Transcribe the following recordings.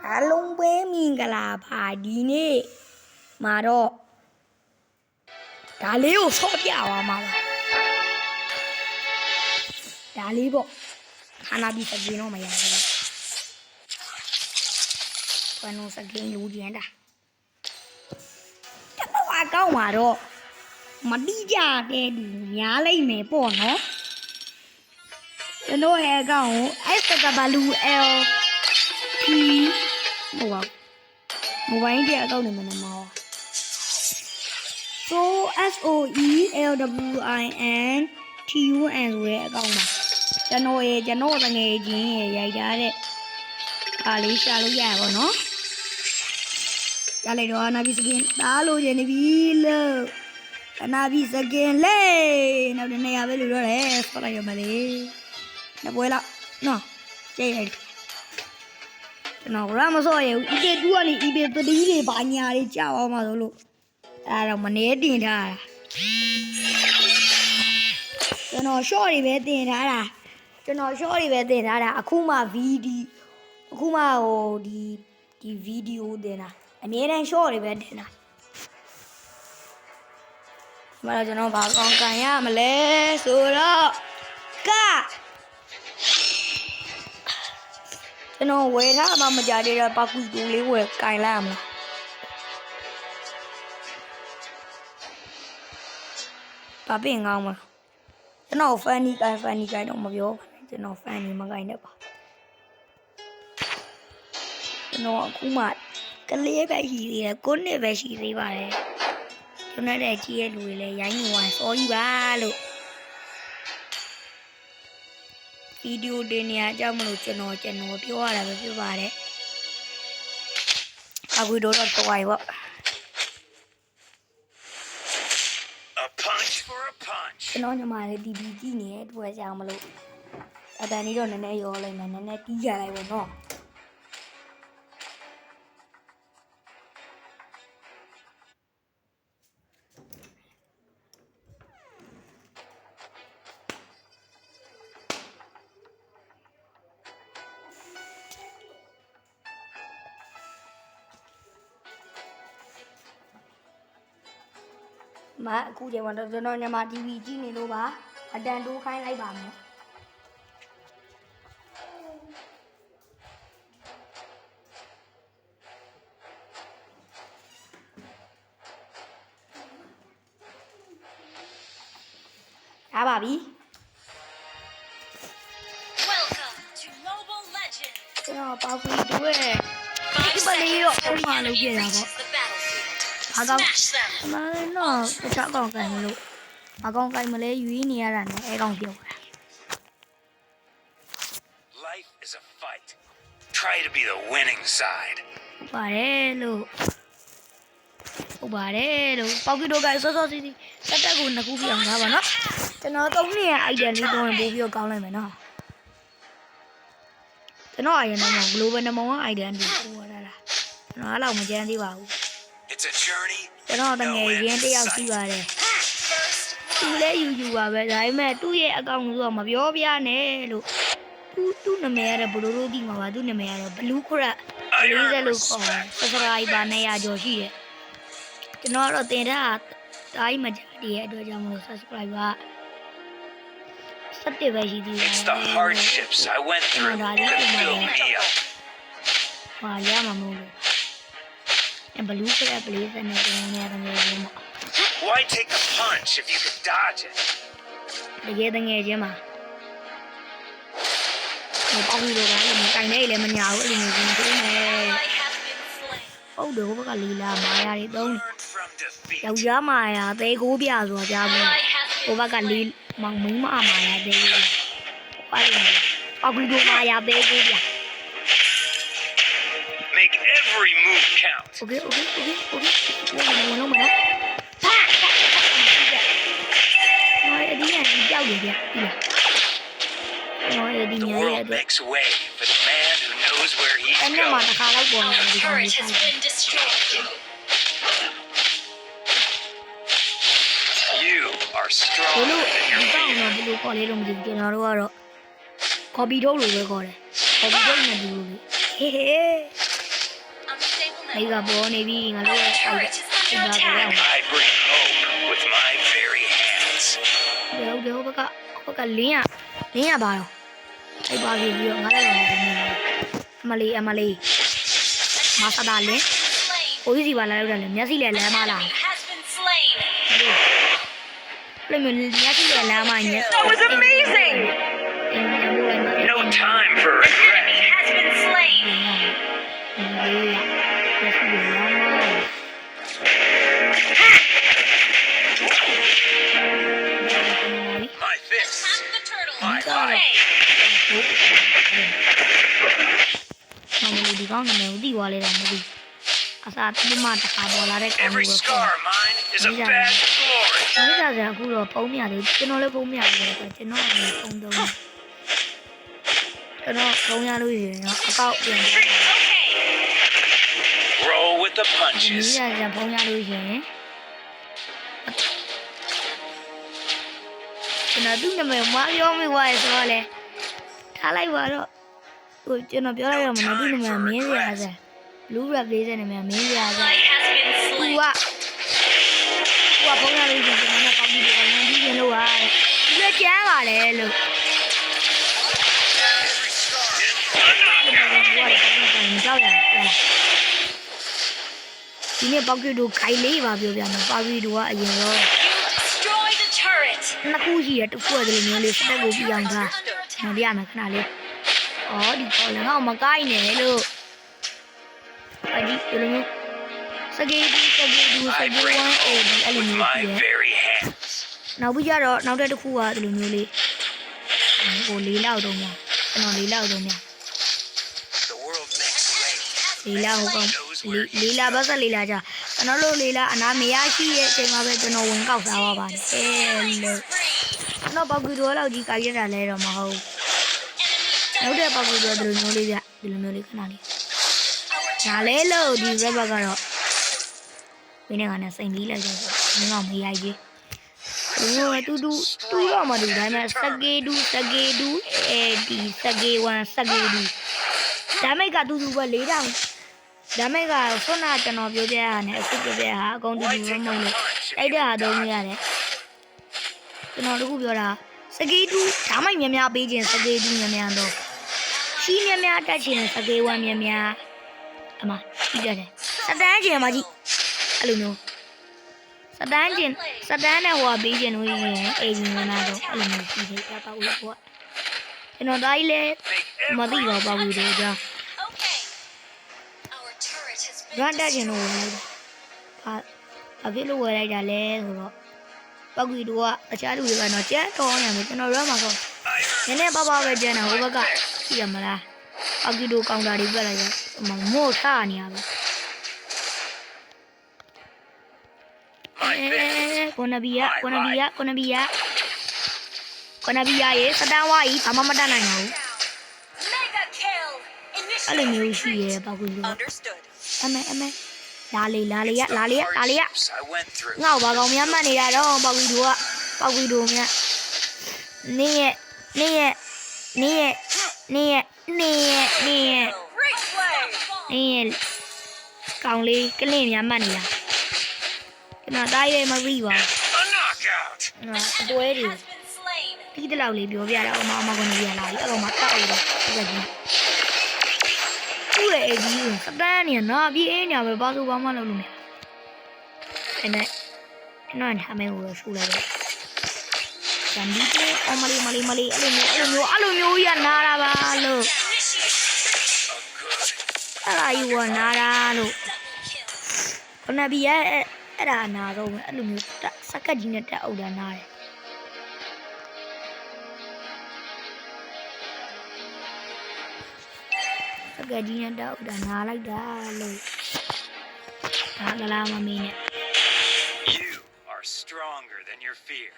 အားလုံးပဲမင်္ဂလာပါဒီနေ့မှာတော့ဒါလေးကိုဆော့ပြသွားမှာပါဒါလေးပေါ့ခါနာပြီးစကင်းတော့မရဘူးဘယ်လိုစကင်းလူကျန်တာတော့အကောင့်မှာတော့မတိကြတဲ့သူများလိုက်မယ်ပေါ့နော်ကျွန်တော်ရဲ့အကောင့်ကို SWLP ဟိုပါမိုဘိုင်းရဲ့အကောင့်နေမှာနော် SOELWINTUN ဆိုတဲ့အကောင့်မှာကျွန်တော်တငယ်ချင်းရိုက်ထားတဲ့အားလေးရှာလို့ရပါတော့ရလိုက်တော့နာဘီစကင်တားလို့ရနေပြီလို့နာဘီစကင်လေနောက်တနေ့ရပဲလို့ပြောတယ်ဆော့လိုက်ရမလေးနပွဲလောက်နော်ကြည့်လိုက်ကျွန်တော်ကမစော့ရဘူး EP2 ကနေ EP3 တွေဘာညာတွေကြောက်အောင်ပါဆိုလို့အဲ့တော့မနေတင်ထားတာကျွန်တော် short တွေပဲတင်ထားတာအခုမှဗီဒီအခုမှဟိုဒီဗီဒီယိုတင်တာအများတန်း short တွေပဲတင်တာမလားကျွန်တော်ဘာကောင်းကန်ရမလဲဆိုတော့ကျွန်တော်ဝယ်ထားမှမကြတဲ့ပါကူတူလေးဝယ်ကန်လိုက်ရမလားဘာပင်ကောင်းမလားကျွန်တော် funny ကိုင်းတော့မပြောပါနဲ့ကျွန်တော် funny မကိုင်းတတ်ပါကျွန်တော်အခုမှကလေးပဲရှိသေးတယ်9နှစ်ပဲရှိသေးပါတယ်ကျွန်တော်တဲ့ကြီးရဲ့လူတွေလည်းရိုင်းနေဝိုင်းစောကြီးပါလို့ဗီဒီယိုတင်နေရအကြောင်းမလို့ကျွန်တော်ပြောရတာပဲပြောပါတယ်အခုတော့တော့တွားရပါကျွန်တော်ညီမလေးဒီဘီကြည့်နေတဲ့တွေ့ကြအောင်မလို့အတန်ကြီးတော့နည်းနည်းရောလိုက်မယ်နည်းနည်းတီးကြလိုက်ပါတော့မအခုချိန်မှာကျွန်တော်ညီမ TV ကြည့်နေလို့ပါအတန်တိုးခိုင်းလိုက်ပါမယ်ရပါပြီကျွန်တော်ပေါကူတို့ရဲ့ဒီပလေးတော့အမှန်လို့ပြရတာပေါ့အကောင်မနော်တခြားကောင်ကိုင်လို့အကောင်ကိုင်မလဲယူရင်းနေရတာနဲ့အဲကောင်ပြောတာ Life is a fight. Try to be the winning side. ပါတယ်လို့ပေါကူတို့ကစောစောစီးစီးတက်ကိုနှစ်ခုပြောင်းထားပါနော်ကျွန်တော်3နှစ်ရဲ့ idea လေးတော့ပို့ပြီးတော့ကောင်းလိုက်မယ်နော်ကျွန်တော်အရင်တော့ global number 1 idea နဲ့ပို့ရတာကျွန်တော်အဲ့လောက်မကြမ်းသေးပါဘူးIt's a journey. ကျွန်တော်တငယ်ရင်းတယောက်ရှိပါတယ်သူလည်းယူပါပဲဒါပေမဲ့သူ့ရဲ့အကောင့်ဆိုတော့မပြောပြနဲ့လို့သူ့နာမည်ရတယ်ဘလို့လို့ဒီမှာပါသူ့နာမည်ရတယ် Blue Crab 40လို့ခေါ်တယ် subscriber 900ကျော်ရှိတယ်ကျွန်တော်တော့တင်တာတိုင်းမကြတဲ့အတွက်ကြောင့်မလို့ subscriber 17ပဲရှိသေးတယ် It's the hardships I went through that filled me up. ဟာရမှာမဟုတ်ဘူးBlue Crab 40နဲ့ကျွန်တော်နေရာတငယ်ချင်းပေါ့ Why take a punch if you could dodge it? တကယ်တငယ်ချင်းမှာပေါကူတို့ကလည်းမတိုင်နေလေမညာဘူးအဲ့လိုမျိုးကြီးနေဟုတ်တယ်ဟိုဘက်ကလီလာမာယာတွေသုံးယောက်ျားမာယာသဲကိုပြဆိုတာကြားဘူးဟိုဘက်ကလီမောင်မင်းမမာယာသဲကိုပေါကူတို့မာယာသဲကိုပြ Make every move count. Okay. No mà. Nói đi nha, đi giao gì vậy? Nói đi The nha. world makes way for the man who knows where he's Em nó mà going. nó khá lắm buồn rồi. Turret has been destroyed. You are strong Bulu, in your di ba fear. ano bulu ko le dong di na ro. Copy đâu rồi coi này. Copy đâu mà bulu. He he. မိကပေါ်နေပြီငါတို့ရဲ့ Turret is under attack. I bring hope with my very hands. ဒီဘက်ကလင်းရပါတော့အဲ့ပါပြီးတော့ငါလည်းတော့နေအမလေးမဆတာလင်း Slain. ကိုကြီးစီပါလာလို့တယ်လေမျက်စိလည်းလမ်းမလာ Enemy has been slain. ပြမမျက်စိလည်းလမ်းမညက် That was amazing. No time for regret. Enemy has been slain. My fists. Attack the turtle. My Slay. ဒီကောင်နာမည်ကိုသိသွားလေတော့မသိအစားတိမတခါပေါ်လာတဲ့ကောင် Every ကို scar of mine is a badge of glory. မိသားစုအခုတော့ပုံမြတယ်ကျွန်တော်လည်းပုံမြတယ်ကျွန်တော်အမြင်ပုံသုံးကျွန်တော်ပုံရလို့ရရင်အကောက်ပြန်တယ် Okay. Roll with the မိ punches. သားစုပုံရလို့ရရင်ကျွန်တော်သူ့နာမည်မပြောမိသွားရဆိုတော့လေထားလိုက်ပါတော့ဟိုကျွန်တော်ပြောလိုက်တော့မနော်သူ့နာမည်မင်းစရာစBlue Rap လေးတဲ့နာမည်မင်းစရာစ Ally has been သူ slain. ကပုံရလို့ရရင်ကျွန်တော်နဲ့ကောက်ပြီးတော့ရန်ပြီးရင်လို့ရတယ်ဒီလက်ကျမ်းပါလေလို့ ဒီနေ့ပေါက်ကီတို့ခိုင်လေးပါပြောပြမယ်ပေါက်ကီတို့ကအရင်တော့ You destroy the turret. နှစ်ခုရှိရတစ်ခုကဒီလိုမျိုးလေးစတက်ကိုပြအောင်ထားမပြရမယ်ခဏလေးအော်ဒီပေါ်လည်းငါ့မကိုင်းနဲ့လို့အဒီဒီလိုမျိုးစကေးဒီဝမ်အေဒီအဲ့လို With မျိုး my ပြရ very hands. နောက်ပြီးကြတော့နောက်တစ်ခုကဒီလိုမျိုးလေးဟို၄လောက်တုံးများကျွန်တော်၄လောက်တုံးများ The world makes rain. လေးလာဟိုကောင်လေးလာဘက်ကလေးလာကြကျွန်တော်တို့လေးလာအနာမရရှိရဲ့အချိန်မှာပဲကျွန်တော်ဝင်ကောက်စားပါပါတယ်အဲလို့ကျွန်တော်ပေါက်ကီတော်လောက်ကြီးကာရတာလဲတော့မဟုတ်နောက်တဲ့ပေါက်ကီတော်ဒီလိုမျိုးလေးပြဒီလိုမျိုးလေးခဏလေးဒါလဲလို့ဒီဘက်ကတော့ဝင်းနေကနဲ့စိန်ပြီးလိုက်တယ်ဆိုတော့မရိုက်ကြီးဟိုတူတော့မတူဒါပေမဲ့စကေဒူအဲဒီစကေဝမ်စကေဒူဒါမိတ်ကတူပဲ4000ဒါမဲ့ကခုနကျွန်တော်ပြောပြရတာနဲ့အခုပြောပြရတာအကုန်တူတူမဟုတ်လို့အဲ့ဒါအသုံးရတယ်ကျွန်တော်တခုပြောတာစကေးတူဒါမှမြများပေးခြင်းစကေးတူများတော့ရှီးများတက်ခြင်းစကေးဝမ်းများအမကြည့်ရတယ်စတန်းခြင်းမကြီးအဲ့လိုမျိုးစတန်းနဲ့ဟိုပေးခြင်းလို့ရင်အိမ်ဝင်လာတော့အဲ့လိုမျိုးရှိသေးတာပေါ့လို့ပေါ့ကျွန်တော်သားကြီးလည်းမသိတော့ပါဘူးတို့ကြောင့် Okay. Our turret has been ရန်တက်ခြင်းလို့ဝင်လိုက်တာအဖြစ်လို့ဝယ်လိုက်တာလဲဆိုတော့ပောက်ကြီးတို့ကအခြားလူတွေကတော့ကြမ်းတော်နေမယ်ကျွန်တော်ရမှာကောနည်းနည်းပါပါပဲကြမ်းတာဟိုဘက်ကကြည့်ရမလားပောက်ကြီးတို့ကောင်တာတွေပြက်လိုက်ရမို့ထားနေရပဲကိုနဘီယာရေစတန်ဝါကြီးဘာမှမတတ်နိုင်ဘူး mega kill. အဲ့လိုမျိုးရှိရဲပောက်ကြီးတို့ Understood. အမေလာလေရ Hardships I went through. ငါ့ဘာကောင်များမှတ်နေတာတော့ပောက်ကြီးတို့များနေရ Great play. ကောင်လေးကလင့်များမှတ်နေတာကျွန်တော်သားရဲမပြီးပါ A knockout. ဘူးအတွဲတွေ Has been slain. ပြီးတဲ့လောက်လေးပြောပြတာအမကနေပြလာပြီအဲ့ကောင်မှတောက်လို့ဒီကကြီးသူ့ရဲ့အကြီးကိုစတန်းနေနော်ပြေးအင်းညာပဲဘာလို့ဘာမှလုပ်လို့မရအဲ့နဲ့နော်ဟာမဲကိုရှူလိုက်တယ်ဇမ်ဘီတေအမလီအဲ့လိုမျိုးရနာတာပါလို့ A good. အဲ့ဒါယူဝနာတာလို့ Double kill. ခဏပြီးရဲ့အဲ့ဒါအနာတော့ပဲအဲ့လိုမျိုးစကတ်ကြီးနဲ့တက်အုပ်တာနားတယ်စကတ်ကြီးနဲ့တက်အုပ်တာနားလိုက်တာလို့ဒါကလာမမင်းနဲ့ You are stronger than your fear.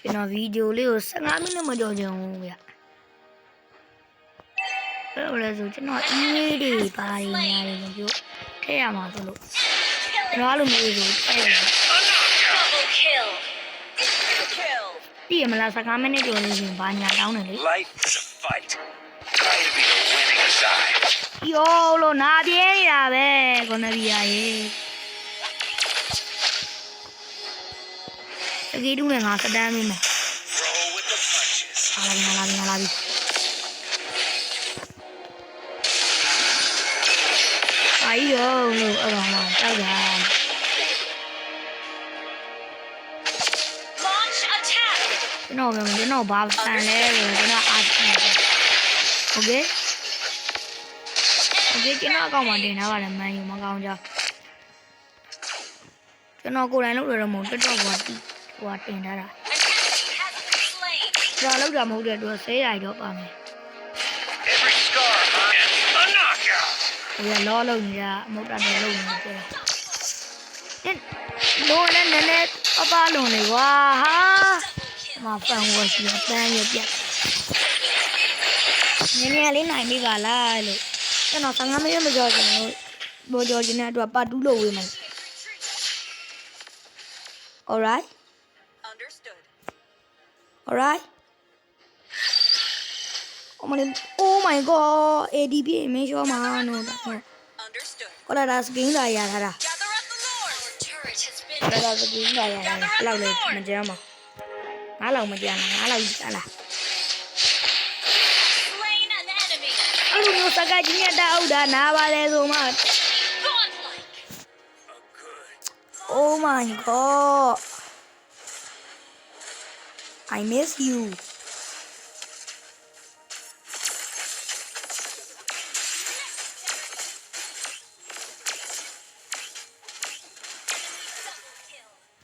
ကျွန်တော်ဗီဒီယိုလေးကို15မိနစ်မကြော်ချင်ဘူးဗျအဲ့လိုလဲဆိုကျွန်တော်အီးမေးလ်တွေပါတယ်ညာတွေမပြောထည့်ရမှာဆိုလို့ကျွန်တော်အဲ့လိုမျိုးဆိုထည့်ရတယ် Double kill. Kill. သိရမလား15မိနစ်ကြော်လို့ရှင်ဘာညာတောင်းတယ်လေ Life is a fight. Try to be the winning side. ယောလို့နာပြင်းနေတာပဲကိုနဘီယာရေတကယ်တူးနဲ့ငါစတမ်းမိမယ် Roll with the punches. လာပြီအာရီရောလို့အဲ့တော့မှတောက်တာ Launch attack. ကျွန်တော်ဘာတန်လဲဆိုတော့ကျွန်တော်အားတယ်โอเคကျွန်တော်အကောင့်မှာတင်ထားပါတယ်မန်ယူမကောင်းကြကျွန်တော်ကိုယ်တိုင်လုပ်ရတော့မဟုတ်တော်ကတင်ထားတာ An enemy has been slain. ကျွန်တော်လုပ်တာမဟုတ်တဲ့အတွက်ဆေးရိုက်တော့ပါမယ် Every scar and a knockout. ဒီကလောလုံးကြီးကအမုတ်တာတော့လုံးနေတယ်လို့လည်းနည်းနည်းပလုံးနေကွာဟာမဖန်ဝရှိအပန်းရပြနည်းနည်းလေးနိုင်ပြီပါလားလို့ကျွန်တော်15မိနစ်မကြော်ချင်လို့ဘောကြော်ချင်တဲ့အတွက်ပတ်တူးလို့ဝေးမယ် alright Understood. alright oh my god ADP မင်းရှောမှာနော်တော့ Understood. ကိုလာတာစကင်းလာရထားတာ Gather up the lord. Our turret has been ကိုလာစကင်းလာရထားတာအဲ့လောက်လေမကြမ်းပါငါးလောက်မကြမ်းလားငါးလောက်ကြမ်းလား slain an enemy. အဲ့လိုမျိုးစကားကြီးနဲ့တောက်တာနားပါလေဆိုမှ Godlike. A good. oh my god I miss you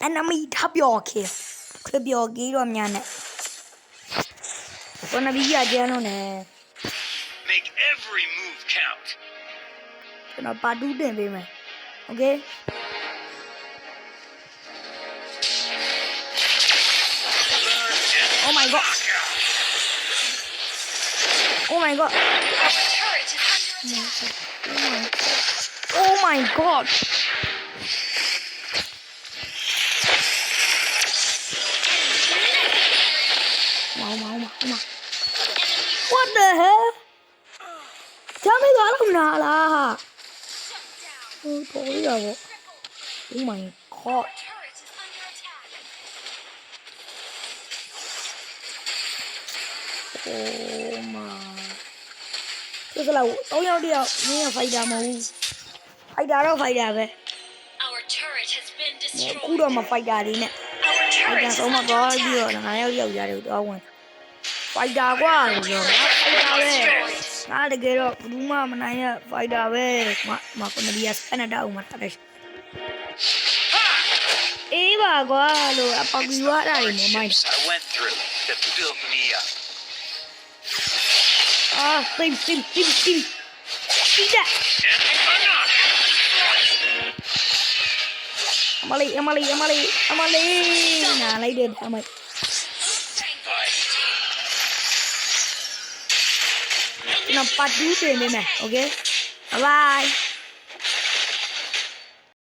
enemy ထပ်ပြောခေခပြောကြီးတော့မြန်နဲ့ကိုနဘီရကျန်းလို့နဲ့ Make every move count. ကျွန်တော်ပါတူးတင်ပေးမယ်โอเค Learn and oh my god knockout. oh my god Our turret is under attack. oh my god what the hell ဂျမ်းမေးသွားလို့နာလား Shut down. ဟိုတော်ရပါ oh my god Our turret is under attack. oh my ဒီကလောက်3ယောက်တယောက်မင်းရဖိုက်တာမဟုတ်ဘူးဖိုက်တာတော့ဖိုက်တာပဲ Our turret has been အခု destroyed. တော့မဖိုက်တာလေးနဲ့ Our ဖိုက် turret တာ is ဆုံးမ under သွားပြီး attack. တော့ငါယောက်ရတယ်တော့ဝင်ဖိုက်တာကွာလို့ပြောတာဖိုက်တာပဲငါတကယ်တော့ဘူးမမနိုင်ရဖိုက်တာပဲမကွန်ဒီယာစပနတာဦးမှာထားတယ်အေးပါကွာလို့အပေါက်ကြီးွားတာတွေမမိုင်း Hardships I went through that built me up. အာတင်းတီးတာ And a knockout. အမလေးနာလိုက်တယ်အမ Fight. ကျွန်တော်ပတ်တူးတင်နေမယ်โอเคဘိုင်